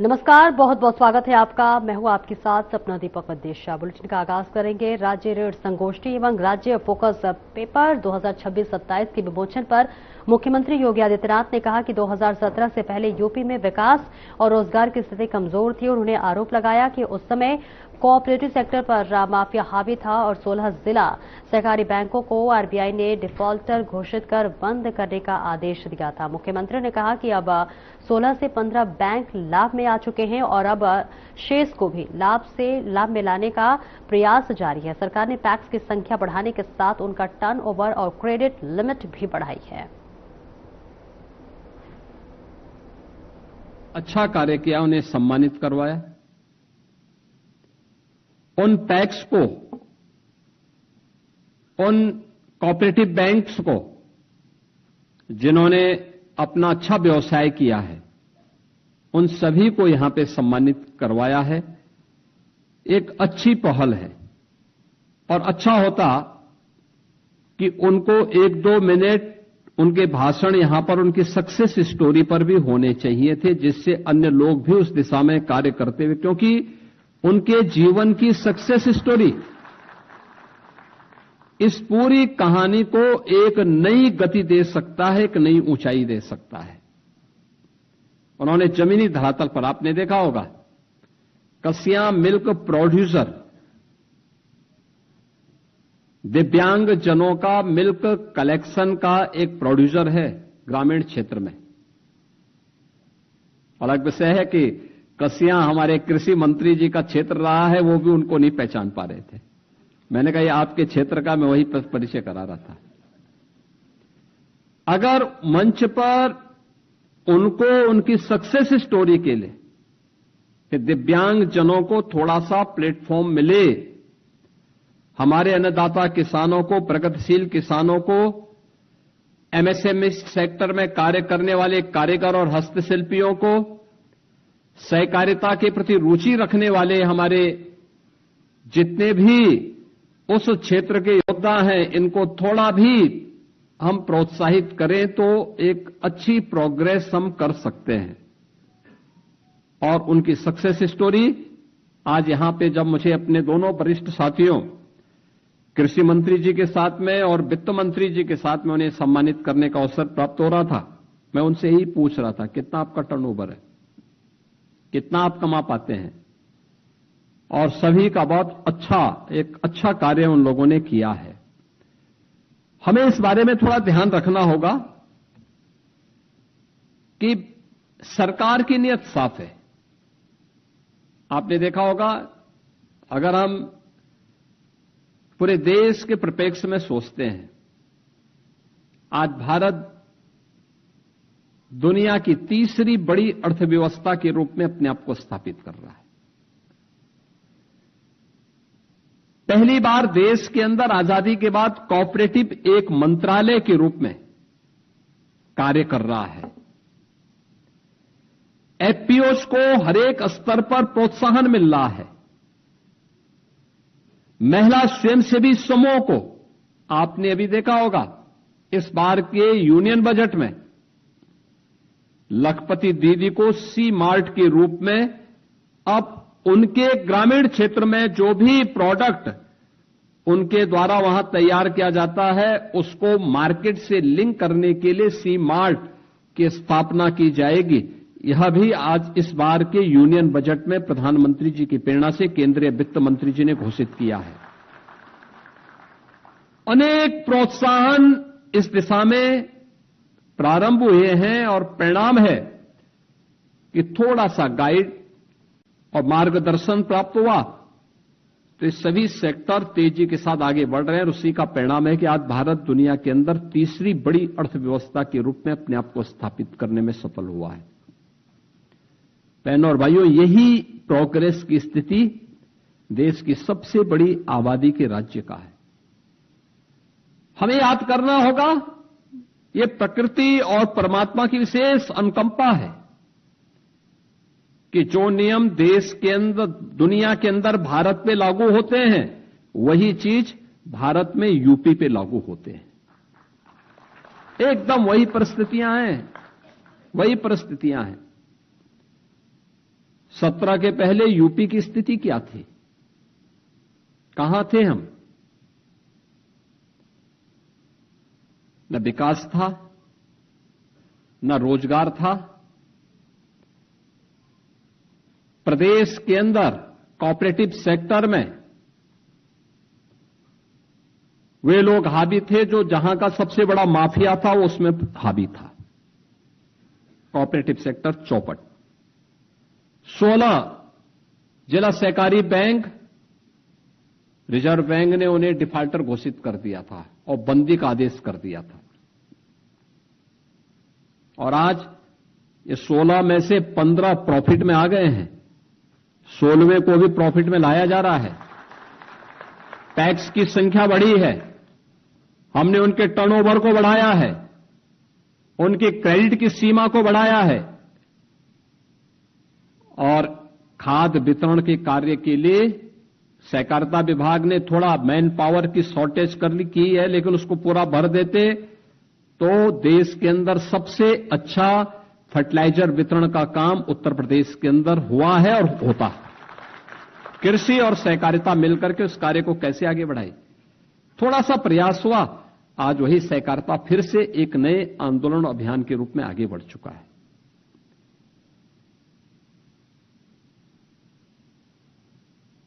नमस्कार, बहुत बहुत स्वागत है आपका। मैं हूं आपके साथ सपना दीपक विदेशा। बुलेटिन का आगाज करेंगे राज्य ऋण संगोष्ठी एवं राज्य फोकस पेपर 2026-27 के विमोचन पर। मुख्यमंत्री योगी आदित्यनाथ ने कहा कि 2017 से पहले यूपी में विकास और रोजगार की स्थिति कमजोर थी और उन्होंने आरोप लगाया कि उस समय कोऑपरेटिव सेक्टर पर माफिया हावी था और 16 जिला सहकारी बैंकों को आरबीआई ने डिफॉल्टर घोषित कर बंद करने का आदेश दिया था। मुख्यमंत्री ने कहा कि अब 16 से 15 बैंक लाभ में आ चुके हैं और अब शेष को भी लाभ में लाने का प्रयास जारी है। सरकार ने पैक्स की संख्या बढ़ाने के साथ उनका टर्नओवर और क्रेडिट लिमिट भी बढ़ाई है। अच्छा कार्य किया, उन्हें सम्मानित करवाया। उन पैक्स को, उन कोऑपरेटिव बैंक्स को जिन्होंने अपना अच्छा व्यवसाय किया है, उन सभी को यहां पे सम्मानित करवाया है। एक अच्छी पहल है और अच्छा होता कि उनको 1-2 मिनट उनके भाषण यहां पर उनकी सक्सेस स्टोरी पर भी होने चाहिए थे, जिससे अन्य लोग भी उस दिशा में कार्य करते हुए, क्योंकि उनके जीवन की सक्सेस स्टोरी इस पूरी कहानी को एक नई गति दे सकता है, एक नई ऊंचाई दे सकता है। उन्होंने जमीनी धरातल पर, आपने देखा होगा, कसिया मिल्क प्रोड्यूसर, दिव्यांग जनों का मिल्क कलेक्शन का एक प्रोड्यूसर है ग्रामीण क्षेत्र में। अलग विषय है कि कसिया हमारे कृषि मंत्री जी का क्षेत्र रहा है, वो भी उनको नहीं पहचान पा रहे थे। मैंने कहा ये आपके क्षेत्र का, मैं वही परिचय करा रहा था। अगर मंच पर उनको उनकी सक्सेस स्टोरी के लिए कि दिव्यांग जनों को थोड़ा सा प्लेटफॉर्म मिले, हमारे अन्नदाता किसानों को, प्रगतिशील किसानों को, एमएसएमई सेक्टर में कार्य करने वाले कारीगर और हस्तशिल्पियों को, सहकारिता के प्रति रुचि रखने वाले हमारे जितने भी उस क्षेत्र के योद्धा हैं, इनको थोड़ा भी हम प्रोत्साहित करें तो एक अच्छी प्रोग्रेस हम कर सकते हैं। और उनकी सक्सेस स्टोरी आज यहां पे जब मुझे अपने दोनों वरिष्ठ साथियों, कृषि मंत्री जी के साथ में और वित्त मंत्री जी के साथ में उन्हें सम्मानित करने का अवसर प्राप्त हो रहा था, मैं उनसे ही पूछ रहा था कितना आपका टर्नओवर है, कितना आप कमा पाते हैं। और सभी का बहुत एक अच्छा कार्य उन लोगों ने किया है। हमें इस बारे में थोड़ा ध्यान रखना होगा कि सरकार की नीयत साफ है। आपने देखा होगा, अगर हम पूरे देश के परिप्रेक्ष्य में सोचते हैं, आज भारत दुनिया की तीसरी बड़ी अर्थव्यवस्था के रूप में अपने आप को स्थापित कर रहा है। पहली बार देश के अंदर आजादी के बाद कोऑपरेटिव एक मंत्रालय के रूप में कार्य कर रहा है। एफपीओज को हर एक स्तर पर प्रोत्साहन मिल रहा है। महिला स्वयंसेवी समूहों को, आपने अभी देखा होगा, इस बार के यूनियन बजट में लखपति दीदी को सी मार्ट के रूप में अब उनके ग्रामीण क्षेत्र में जो भी प्रोडक्ट उनके द्वारा वहां तैयार किया जाता है, उसको मार्केट से लिंक करने के लिए सी मार्ट की स्थापना की जाएगी। यह भी आज इस बार के यूनियन बजट में प्रधानमंत्री जी की प्रेरणा से केंद्रीय वित्त मंत्री जी ने घोषित किया है। अनेक प्रोत्साहन इस दिशा में प्रारंभ हुए हैं और परिणाम है कि थोड़ा सा गाइड और मार्गदर्शन प्राप्त हुआ तो ये सभी सेक्टर तेजी के साथ आगे बढ़ रहे हैं। और उसी का परिणाम है कि आज भारत दुनिया के अंदर तीसरी बड़ी अर्थव्यवस्था के रूप में अपने आप को स्थापित करने में सफल हुआ है। बहनों और भाइयों, यही प्रोग्रेस की स्थिति देश की सबसे बड़ी आबादी के राज्य का है। हमें याद करना होगा, ये प्रकृति और परमात्मा की विशेष अनुकंपा है कि जो नियम देश के अंदर, दुनिया के अंदर भारत पे लागू होते हैं, वही चीज भारत में यूपी पे लागू होते हैं। एकदम वही परिस्थितियां हैं। 17 के पहले यूपी की स्थिति क्या थी? कहां थे हम? न विकास था, न रोजगार था। प्रदेश के अंदर कोऑपरेटिव सेक्टर में वे लोग हावी थे जो जहां का सबसे बड़ा माफिया था वो उसमें हावी था। कोऑपरेटिव सेक्टर चौपट। 16 जिला सहकारी बैंक, रिजर्व बैंक ने उन्हें डिफाल्टर घोषित कर दिया था और बंदी का आदेश कर दिया था। और आज ये 16 में से 15 प्रॉफिट में आ गए हैं, 16वें को भी प्रॉफिट में लाया जा रहा है। टैक्स की संख्या बढ़ी है, हमने उनके टर्नओवर को बढ़ाया है, उनकी क्रेडिट की सीमा को बढ़ाया है और खाद वितरण के कार्य के लिए सहकारिता विभाग ने थोड़ा मैन पावर की शॉर्टेज की है, लेकिन उसको पूरा भर देते तो देश के अंदर सबसे अच्छा फर्टिलाइजर वितरण का काम उत्तर प्रदेश के अंदर हुआ है और होता है। कृषि और सहकारिता मिलकर के उस कार्य को कैसे आगे बढ़ाए, थोड़ा सा प्रयास हुआ, आज वही सहकारिता फिर से एक नए आंदोलन अभियान के रूप में आगे बढ़ चुका है।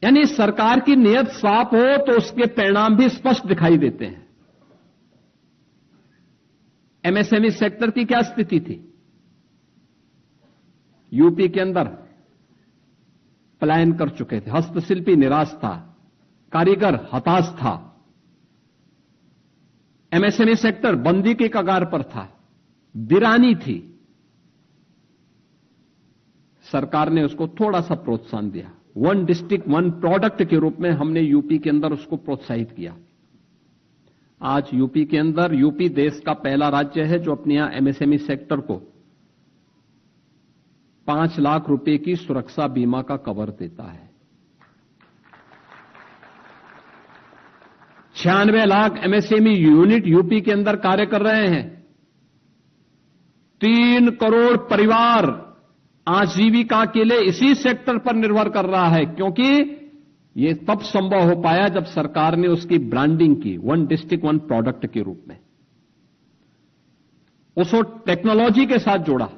यानी सरकार की नीयत साफ हो तो उसके परिणाम भी स्पष्ट दिखाई देते हैं। एमएसएमई सेक्टर की क्या स्थिति थी? यूपी के अंदर पलायन कर चुके थे, हस्तशिल्पी निराश था, कारीगर हताश था, एमएसएमई सेक्टर बंदी के कगार पर था, वीरानी थी। सरकार ने उसको थोड़ा सा प्रोत्साहन दिया, 1 डिस्ट्रिक्ट 1 प्रोडक्ट के रूप में हमने यूपी के अंदर उसको प्रोत्साहित किया। आज यूपी के अंदर, यूपी देश का पहला राज्य है जो अपने यहां एमएसएमई सेक्टर को 5 लाख रुपए की सुरक्षा बीमा का कवर देता है। 96 लाख एमएसएमई यूनिट यूपी के अंदर कार्य कर रहे हैं। 3 करोड़ परिवार आजीविका के लिए इसी सेक्टर पर निर्भर कर रहा है, क्योंकि ये तब संभव हो पाया जब सरकार ने उसकी ब्रांडिंग की 1 डिस्ट्रिक्ट 1 प्रोडक्ट के रूप में, उसको टेक्नोलॉजी के साथ जोड़ा,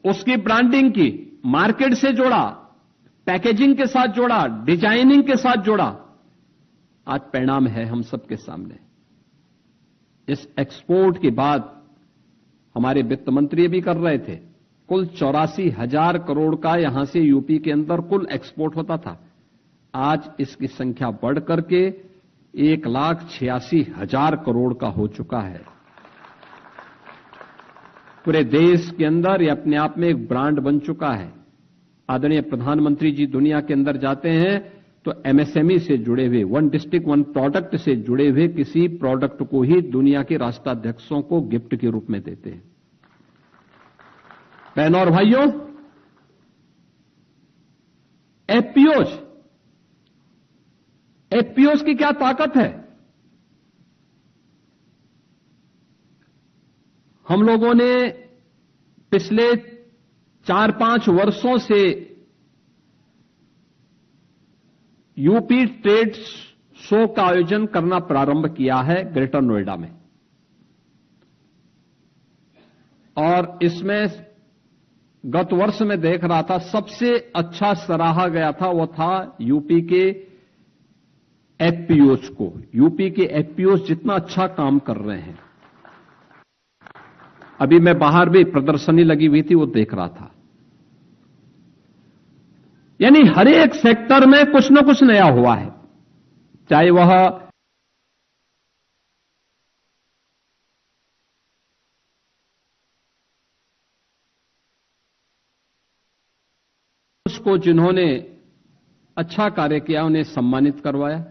उसकी ब्रांडिंग की, मार्केट से जोड़ा, पैकेजिंग के साथ जोड़ा, डिजाइनिंग के साथ जोड़ा। आज परिणाम है हम सबके सामने। इस एक्सपोर्ट के बाद हमारे वित्त मंत्री भी कर रहे थे, कुल 84,000 करोड़ का यहां से यूपी के अंदर कुल एक्सपोर्ट होता था। आज इसकी संख्या बढ़ करके 1,86,000 करोड़ का हो चुका है। पूरे देश के अंदर ये अपने आप में एक ब्रांड बन चुका है। आदरणीय प्रधानमंत्री जी दुनिया के अंदर जाते हैं तो एमएसएमई से जुड़े हुए 1 डिस्ट्रिक्ट 1 प्रोडक्ट से जुड़े हुए किसी प्रोडक्ट को ही दुनिया के राष्ट्राध्यक्षों को गिफ्ट के रूप में देते हैं। बहनों और भाइयों, एफपीओज की क्या ताकत है? हम लोगों ने पिछले 4-5 वर्षों से यूपी ट्रेड शो का आयोजन करना प्रारंभ किया है ग्रेटर नोएडा में, और इसमें गत वर्ष में देख रहा था सबसे अच्छा सराहा गया था वो था यूपी के एफपीओज को। यूपी के एफपीओज जितना अच्छा काम कर रहे हैं, अभी मैं बाहर भी प्रदर्शनी लगी हुई थी वो देख रहा था। यानी हर एक सेक्टर में कुछ न कुछ नया हुआ है, चाहे वह उसको जिन्होंने अच्छा कार्य किया उन्हें सम्मानित करवाया,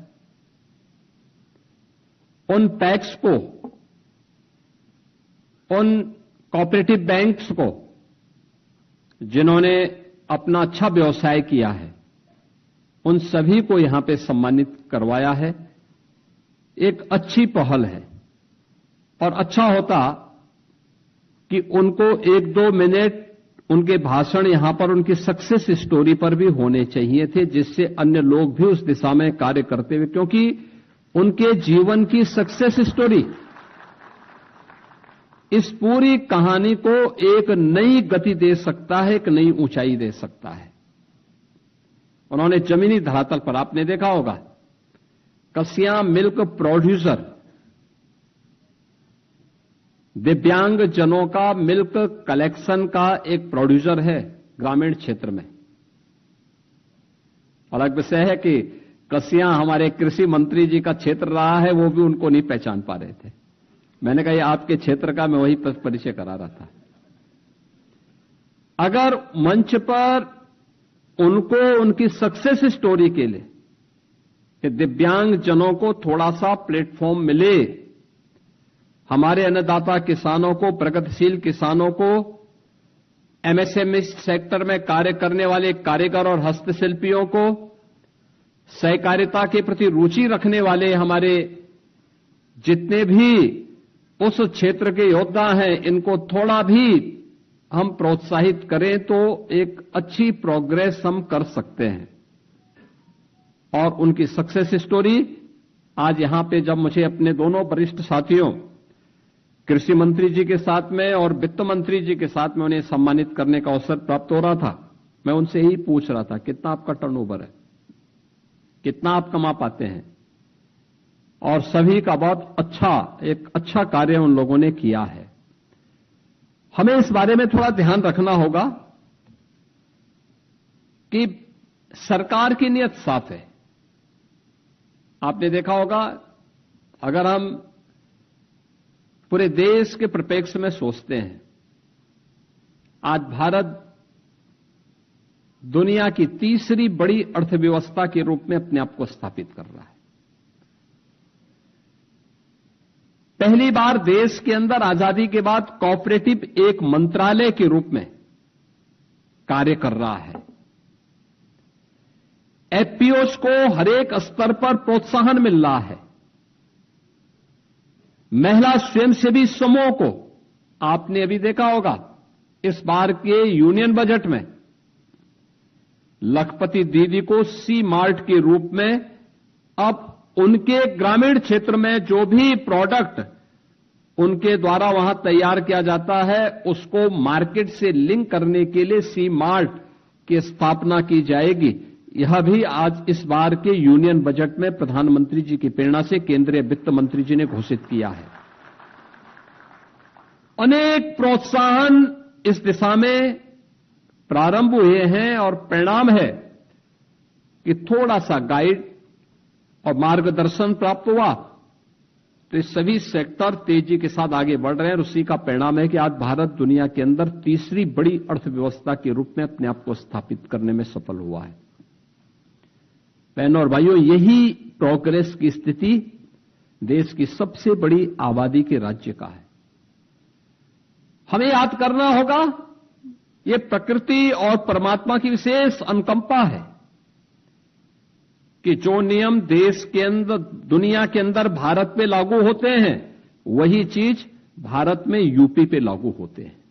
उन पैक्स को, उन कोऑपरेटिव बैंक्स को जिन्होंने अपना अच्छा व्यवसाय किया है, उन सभी को यहां पे सम्मानित करवाया है। एक अच्छी पहल है और अच्छा होता कि उनको 1-2 मिनट उनके भाषण यहां पर उनकी सक्सेस स्टोरी पर भी होने चाहिए थे, जिससे अन्य लोग भी उस दिशा में कार्य करते हुए, क्योंकि उनके जीवन की सक्सेस स्टोरी इस पूरी कहानी को एक नई गति दे सकता है, एक नई ऊंचाई दे सकता है। उन्होंने जमीनी धरातल पर, आपने देखा होगा, कसिया मिल्क प्रोड्यूसर, दिव्यांग जनों का मिल्क कलेक्शन का एक प्रोड्यूसर है ग्रामीण क्षेत्र में। अलग विषय है कि कसिया हमारे कृषि मंत्री जी का क्षेत्र रहा है, वो भी उनको नहीं पहचान पा रहे थे। मैंने कहा ये आपके क्षेत्र का, मैं वही परिचय करा रहा था। अगर मंच पर उनको उनकी सक्सेस स्टोरी के लिए कि दिव्यांग जनों को थोड़ा सा प्लेटफॉर्म मिले, हमारे अन्नदाता किसानों को, प्रगतिशील किसानों को, एमएसएमई सेक्टर में कार्य करने वाले कारीगर और हस्तशिल्पियों को, सहकारिता के प्रति रुचि रखने वाले हमारे जितने भी उस क्षेत्र के योद्धा हैं, इनको थोड़ा भी हम प्रोत्साहित करें तो एक अच्छी प्रोग्रेस हम कर सकते हैं। और उनकी सक्सेस स्टोरी आज यहां पे जब मुझे अपने दोनों वरिष्ठ साथियों, कृषि मंत्री जी के साथ में और वित्त मंत्री जी के साथ में उन्हें सम्मानित करने का अवसर प्राप्त हो रहा था, मैं उनसे ही पूछ रहा था कितना आपका टर्नओवर है, कितना आप कमा पाते हैं। और सभी का बहुत एक अच्छा कार्य उन लोगों ने किया है। हमें इस बारे में थोड़ा ध्यान रखना होगा कि सरकार की नीयत साफ है। आपने देखा होगा, अगर हम पूरे देश के परिप्रेक्ष्य में सोचते हैं, आज भारत दुनिया की तीसरी बड़ी अर्थव्यवस्था के रूप में अपने आप को स्थापित कर रहा है। पहली बार देश के अंदर आजादी के बाद कोऑपरेटिव एक मंत्रालय के रूप में कार्य कर रहा है। एफपीओज को हर एक स्तर पर प्रोत्साहन मिल रहा है। महिला स्वयंसेवी समूहों को आपने अभी देखा होगा, इस बार के यूनियन बजट में लखपति दीदी को सी मार्ट के रूप में अब उनके ग्रामीण क्षेत्र में जो भी प्रोडक्ट उनके द्वारा वहां तैयार किया जाता है, उसको मार्केट से लिंक करने के लिए सी मार्ट की स्थापना की जाएगी। यह भी आज इस बार के यूनियन बजट में प्रधानमंत्री जी की प्रेरणा से केंद्रीय वित्त मंत्री जी ने घोषित किया है। अनेक प्रोत्साहन इस दिशा में प्रारंभ हुए हैं और परिणाम है कि थोड़ा सा गाइड और मार्गदर्शन प्राप्त हुआ तो ये सभी सेक्टर तेजी के साथ आगे बढ़ रहे हैं। और उसी का परिणाम है कि आज भारत दुनिया के अंदर तीसरी बड़ी अर्थव्यवस्था के रूप में अपने आप को स्थापित करने में सफल हुआ है। बहनों और भाइयों, यही प्रोग्रेस की स्थिति देश की सबसे बड़ी आबादी के राज्य का है। हमें याद करना होगा, ये प्रकृति और परमात्मा की विशेष अनुकंपा है कि जो नियम देश के अंदर, दुनिया के अंदर भारत पे लागू होते हैं, वही चीज भारत में यूपी पे लागू होते हैं।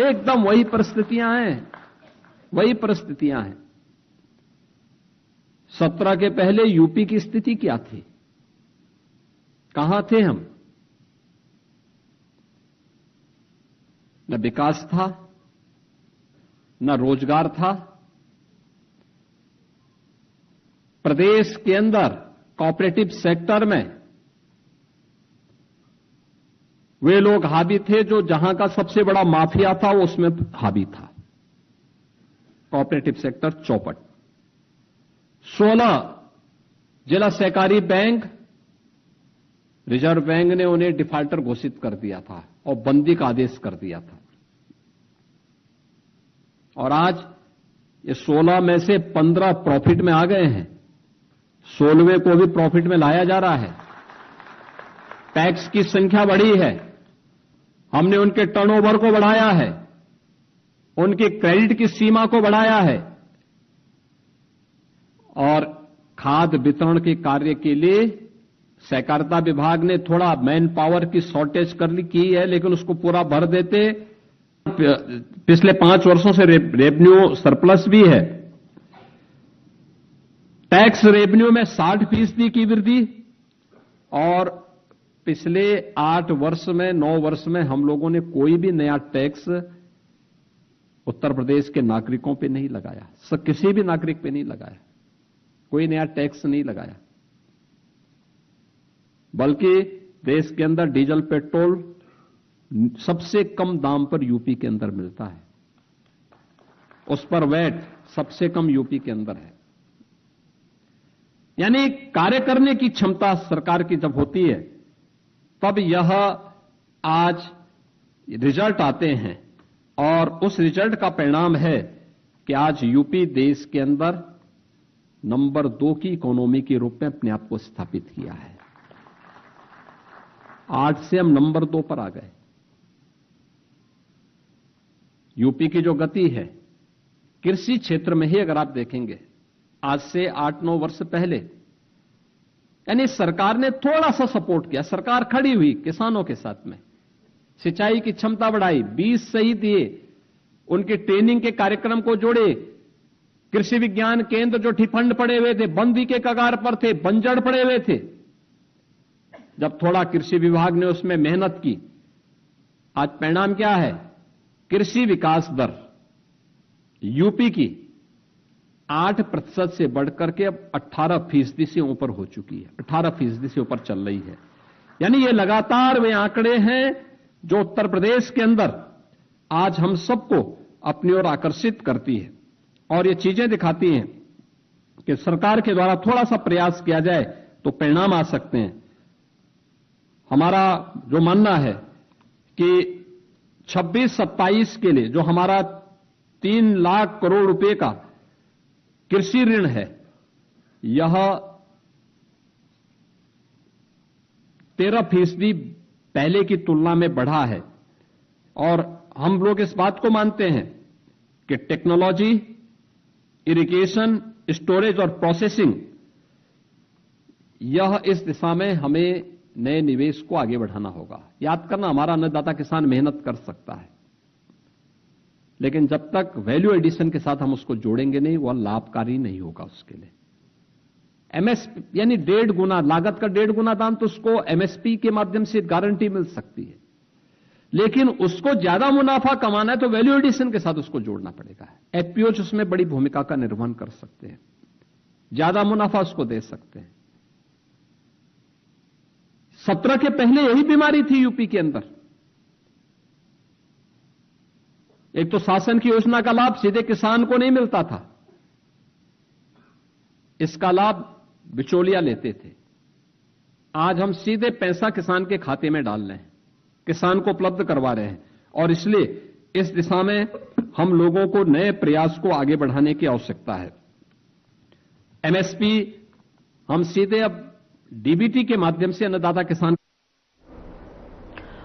एकदम वही परिस्थितियां हैं, वही परिस्थितियां हैं। 17 के पहले यूपी की स्थिति क्या थी? कहां थे हम? न विकास था, न रोजगार था। प्रदेश के अंदर कोऑपरेटिव सेक्टर में वे लोग हावी थे जो जहां का सबसे बड़ा माफिया था वो उसमें हावी था। कोऑपरेटिव सेक्टर चौपट। 16 जिला सहकारी बैंक, रिजर्व बैंक ने उन्हें डिफाल्टर घोषित कर दिया था और बंदी का आदेश कर दिया था। और आज ये 16 में से 15 प्रॉफिट में आ गए हैं, 16वें को भी प्रॉफिट में लाया जा रहा है। टैक्स की संख्या बढ़ी है, हमने उनके टर्नओवर को बढ़ाया है, उनकी क्रेडिट की सीमा को बढ़ाया है और खाद वितरण के कार्य के लिए सहकारिता विभाग ने थोड़ा मैन पावर की शॉर्टेज की है, लेकिन उसको पूरा भर देते पिछले 5 वर्षों से रेवेन्यू सरप्लस भी है। टैक्स रेवेन्यू में 60% की वृद्धि और पिछले 8 वर्ष में 9 वर्ष में हम लोगों ने कोई भी नया टैक्स उत्तर प्रदेश के नागरिकों पे नहीं लगाया, किसी भी नागरिक पे नहीं लगाया, कोई नया टैक्स नहीं लगाया। बल्कि देश के अंदर डीजल पेट्रोल सबसे कम दाम पर यूपी के अंदर मिलता है, उस पर वैट सबसे कम यूपी के अंदर है। यानी कार्य करने की क्षमता सरकार की जब होती है तब यह आज रिजल्ट आते हैं और उस रिजल्ट का परिणाम है कि आज यूपी देश के अंदर नंबर 2 की इकोनॉमी के रूप में अपने आप को स्थापित किया है। 8 से हम नंबर 2 पर आ गए। यूपी की जो गति है कृषि क्षेत्र में ही अगर आप देखेंगे आज से 8-9 वर्ष पहले, यानी सरकार ने थोड़ा सा सपोर्ट किया, सरकार खड़ी हुई किसानों के साथ में, सिंचाई की क्षमता बढ़ाई, बीज सही दिए, उनकी ट्रेनिंग के कार्यक्रम को जोड़े, कृषि विज्ञान केंद्र जो ठिठंड पड़े हुए थे, बंदी के कगार पर थे, बंजर पड़े हुए थे, जब थोड़ा कृषि विभाग ने उसमें मेहनत की, आज परिणाम क्या है? कृषि विकास दर यूपी की 8% से बढ़कर के अब 18% से ऊपर हो चुकी है, 18% से ऊपर चल रही है। यानी ये लगातार वे आंकड़े हैं जो उत्तर प्रदेश के अंदर आज हम सबको अपनी ओर आकर्षित करती है और ये चीजें दिखाती हैं कि सरकार के द्वारा थोड़ा सा प्रयास किया जाए तो परिणाम आ सकते हैं। हमारा जो मानना है कि 26-27 के लिए जो हमारा 3 लाख करोड़ रुपए का कृषि ऋण है, यह 13% पहले की तुलना में बढ़ा है और हम लोग इस बात को मानते हैं कि टेक्नोलॉजी, इरिगेशन, स्टोरेज और प्रोसेसिंग, यह इस दिशा में हमें नए निवेश को आगे बढ़ाना होगा। याद करना, हमारा अन्नदाता किसान मेहनत कर सकता है, लेकिन जब तक वैल्यू एडिशन के साथ हम उसको जोड़ेंगे नहीं, वह लाभकारी नहीं होगा उसके लिए। एमएसपी यानी 1.5 गुना लागत का 1.5 गुना दाम तो उसको एमएसपी के माध्यम से गारंटी मिल सकती है, लेकिन उसको ज्यादा मुनाफा कमाना है तो वैल्यू एडिशन के साथ उसको जोड़ना पड़ेगा। एफपीओ उसमें बड़ी भूमिका का निर्वहन कर सकते हैं, ज्यादा मुनाफा उसको दे सकते हैं। 17 के पहले यही बीमारी थी यूपी के अंदर। एक तो शासन की योजना का लाभ सीधे किसान को नहीं मिलता था, इसका लाभ बिचौलिया लेते थे। आज हम सीधे पैसा किसान के खाते में डाल रहे हैं, किसान को उपलब्ध करवा रहे हैं और इसलिए इस दिशा में हम लोगों को नए प्रयास को आगे बढ़ाने की आवश्यकता है। एमएसपी हम सीधे अब डीबीटी के माध्यम से अन्नदाता किसान।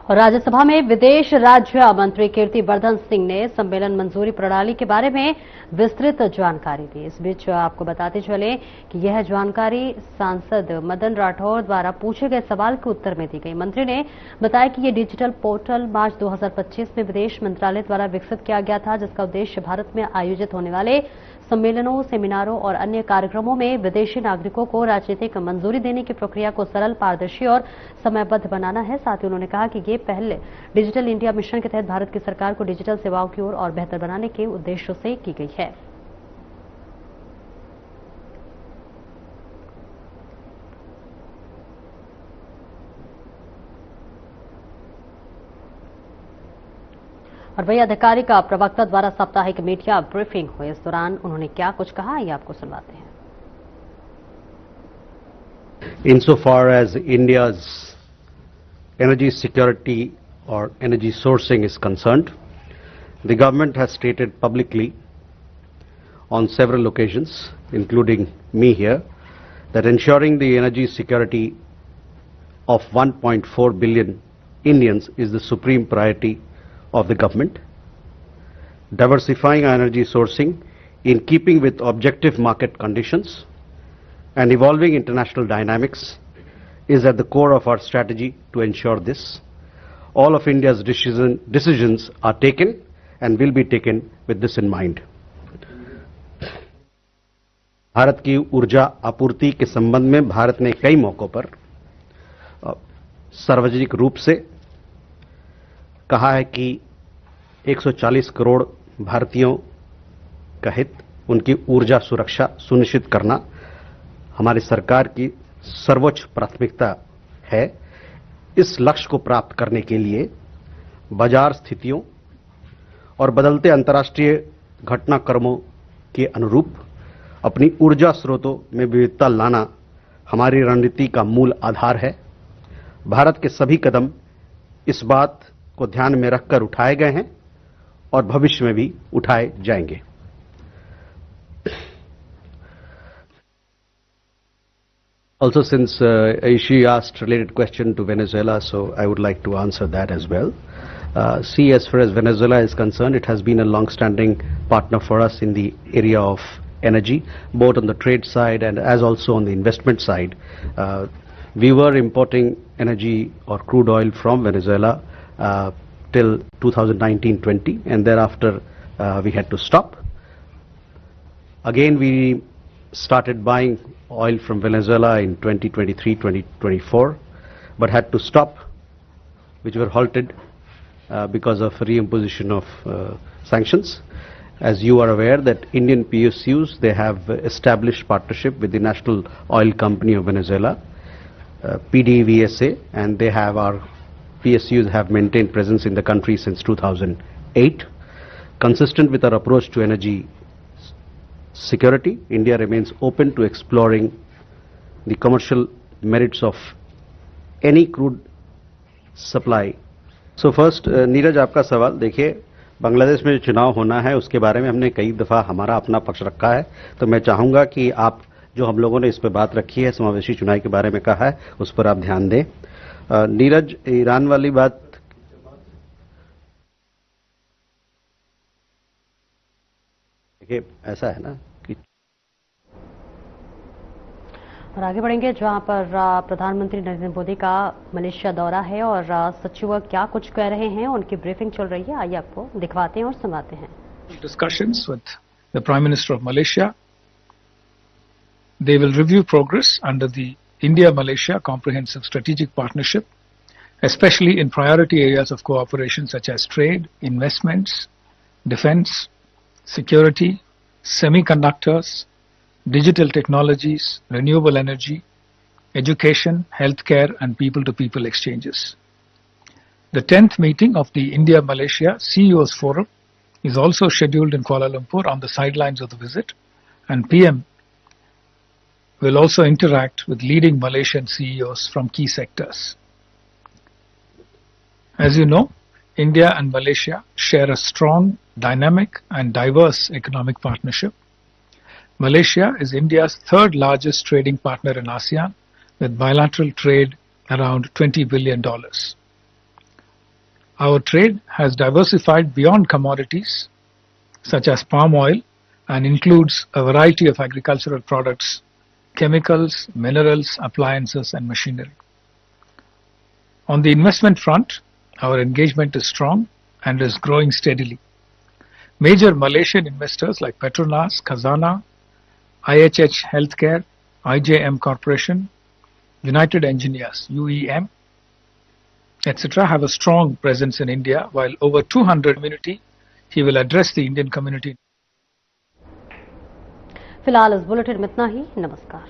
और राज्यसभा में विदेश राज्य मंत्री कीर्तिवर्धन सिंह ने सम्मेलन मंजूरी प्रणाली के बारे में विस्तृत जानकारी दी। इस बीच आपको बताते चले कि यह जानकारी सांसद मदन राठौर द्वारा पूछे गए सवाल के उत्तर में दी गई। मंत्री ने बताया कि यह डिजिटल पोर्टल मार्च 2025 में विदेश मंत्रालय द्वारा विकसित किया गया था, जिसका उद्देश्य भारत में आयोजित होने वाले सम्मेलनों, सेमिनारों और अन्य कार्यक्रमों में विदेशी नागरिकों को राजनीतिक मंजूरी देने की प्रक्रिया को सरल, पारदर्शी और समयबद्ध बनाना है। साथ ही उन्होंने कहा कि ये पहल डिजिटल इंडिया मिशन के तहत भारत की सरकार को डिजिटल सेवाओं की ओर और बेहतर बनाने के उद्देश्य से की गई है। और वही आधिकारिक प्रवक्ता द्वारा साप्ताहिक मीडिया ब्रीफिंग हुई। इस दौरान उन्होंने क्या कुछ कहा, ये आपको सुनवाते हैं। Insofar as India's energy security or energy sourcing is concerned, the government has stated publicly on several occasions, including me here, that ensuring the energy security of 1.4 billion Indians is the supreme priority of the government. Diversifying our energy sourcing in keeping with objective market conditions and evolving international dynamics is at the core of our strategy to ensure this. All of India's decisions are taken and will be taken with this in mind. Bharat की ऊर्जा आपूर्ति के संबंध में भारत ने कई मौकों पर सार्वजनिक रूप से कहा है कि 140 करोड़ भारतीयों का हित, उनकी ऊर्जा सुरक्षा सुनिश्चित करना हमारी सरकार की सर्वोच्च प्राथमिकता है। इस लक्ष्य को प्राप्त करने के लिए बाजार स्थितियों और बदलते अंतर्राष्ट्रीय घटनाक्रमों के अनुरूप अपनी ऊर्जा स्रोतों में विविधता लाना हमारी रणनीति का मूल आधार है। भारत के सभी कदम इस बात को ध्यान में रखकर उठाए गए हैं और भविष्य में भी उठाए जाएंगे। Also, since she asked related question to Venezuela, so I would like to answer that as well. See, as far as Venezuela is concerned, it has been a long-standing partner for us in the area of energy, both on the trade side and as also on the investment side. We were importing energy or crude oil from Venezuela till 2019-20, and thereafter we had to stop. Again, we started buying oil from Venezuela in 2023-2024, but had to stop, which were halted because of reimposition of sanctions. As you are aware that Indian PSUs, they have established partnership with the National Oil Company of Venezuela, PDVSA, and they have our PSUs have maintained presence in the country since 2008. Consistent with our approach to energy security, India remains open to exploring the commercial merits of any crude supply. So first, Neeraj, आपका सवाल देखिए, बांग्लादेश में जो चुनाव होना है उसके बारे में हमने कई दफा हमारा अपना पक्ष रखा है, तो मैं चाहूंगा कि आप जो हम लोगों ने इस पर बात रखी है, समावेशी चुनाव के बारे में कहा है, उस पर आप ध्यान दें। नीरज, ईरान वाली बात देखिए, ऐसा है ना कि और आगे बढ़ेंगे जहां पर प्रधानमंत्री नरेंद्र मोदी का मलेशिया दौरा है और सचिव क्या कुछ कह रहे हैं, उनकी ब्रीफिंग चल रही है। आइए आपको दिखवाते हैं और सुनाते हैं। Discussions with the Prime Minister of Malaysia. They will review progress under the India-Malaysia Comprehensive Strategic Partnership, especially in priority areas of cooperation such as trade, investments, defense, security, semiconductors, digital technologies, renewable energy, education, healthcare, and people-to-people exchanges. The 10th meeting of the India-Malaysia CEOs Forum is also scheduled in Kuala Lumpur on the sidelines of the visit, and PM will also interact with leading Malaysian CEOs from key sectors. As you know, India and Malaysia share a strong, dynamic, and diverse economic partnership. Malaysia is India's third largest trading partner in ASEAN, with bilateral trade around $20 billion. Our trade has diversified beyond commodities such as palm oil and includes a variety of agricultural products, chemicals, minerals, appliances, and machinery. On the investment front, our engagement is strong and is growing steadily. Major Malaysian investors like Petronas, Khazanah, IHH Healthcare, IJM Corporation, United Engineers, UEM, etc. have a strong presence in India, while over 200 community, he will address the Indian community. फिलहाल इस bulletin में इतना ही। नमस्कार।